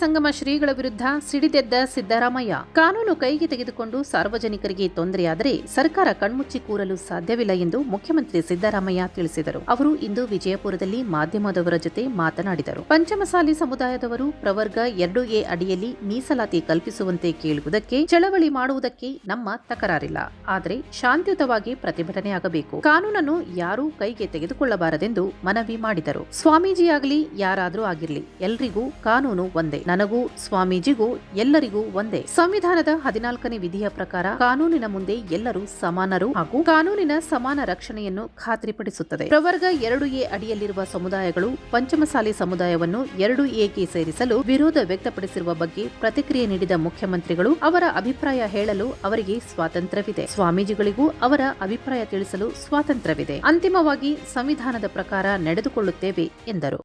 ಸಂಗಮ ಶ್ರೀಗಳ ವಿರುದ್ಧ ಸಿಡಿದೆದ್ದ ಸಿದ್ದರಾಮಯ್ಯ. ಕಾನೂನು ಕೈಗೆ ತೆಗೆದುಕೊಂಡು ಸಾರ್ವಜನಿಕರಿಗೆ ತೊಂದರೆಯಾದರೆ ಸರ್ಕಾರ ಕಣ್ಮುಚ್ಚಿ ಕೂರಲು ಸಾಧ್ಯವಿಲ್ಲ ಎಂದು ಮುಖ್ಯಮಂತ್ರಿ ಸಿದ್ದರಾಮಯ್ಯ ತಿಳಿಸಿದರು. ಅವರು ಇಂದು ವಿಜಯಪುರದಲ್ಲಿ ಮಾಧ್ಯಮದವರ ಜೊತೆ ಮಾತನಾಡಿದರು. ಪಂಚಮಸಾಲಿ ಸಮುದಾಯದವರು ಪ್ರವರ್ಗ 2A ಅಡಿಯಲ್ಲಿ ಮೀಸಲಾತಿ ಕಲ್ಪಿಸುವಂತೆ ಕೇಳುವುದಕ್ಕೆ, ಚಳವಳಿ ಮಾಡುವುದಕ್ಕೆ ನಮ್ಮ ತಕರಾರಿಲ್ಲ. ಆದರೆ ಶಾಂತಿಯುತವಾಗಿ ಪ್ರತಿಭಟನೆಯಾಗಬೇಕು. ಕಾನೂನನ್ನು ಯಾರೂ ಕೈಗೆ ತೆಗೆದುಕೊಳ್ಳಬಾರದೆಂದು ಮನವಿ ಮಾಡಿದರು. ಸ್ವಾಮೀಜಿಯಾಗಲಿ ಯಾರಾದರೂ ಆಗಿರಲಿ, ಎಲ್ರಿಗೂ ಕಾನೂನು ಒಂದೇ. ನನಗೂ ಸ್ವಾಮೀಜಿಗೂ ಎಲ್ಲರಿಗೂ ಒಂದೇ. ಸಂವಿಧಾನದ 14ನೇ ವಿಧಿಯ ಪ್ರಕಾರ ಕಾನೂನಿನ ಮುಂದೆ ಎಲ್ಲರೂ ಸಮಾನರು ಹಾಗೂ ಕಾನೂನಿನ ಸಮಾನ ರಕ್ಷಣೆಯನ್ನು ಖಾತ್ರಿಪಡಿಸುತ್ತದೆ. ಪ್ರವರ್ಗ 2A ಅಡಿಯಲ್ಲಿರುವ ಸಮುದಾಯಗಳು ಪಂಚಮಸಾಲಿ ಸಮುದಾಯವನ್ನು 2Aಗೆ ಸೇರಿಸಲು ವಿರೋಧ ವ್ಯಕ್ತಪಡಿಸಿರುವ ಬಗ್ಗೆ ಪ್ರತಿಕ್ರಿಯೆ ನೀಡಿದ ಮುಖ್ಯಮಂತ್ರಿಗಳು, ಅವರ ಅಭಿಪ್ರಾಯ ಹೇಳಲು ಅವರಿಗೆ ಸ್ವಾತಂತ್ರ್ಯವಿದೆ. ಸ್ವಾಮೀಜಿಗಳಿಗೂ ಅವರ ಅಭಿಪ್ರಾಯ ತಿಳಿಸಲು ಸ್ವಾತಂತ್ರ್ಯವಿದೆ. ಅಂತಿಮವಾಗಿ ಸಂವಿಧಾನದ ಪ್ರಕಾರ ನಡೆದುಕೊಳ್ಳುತ್ತೇವೆ ಎಂದರು.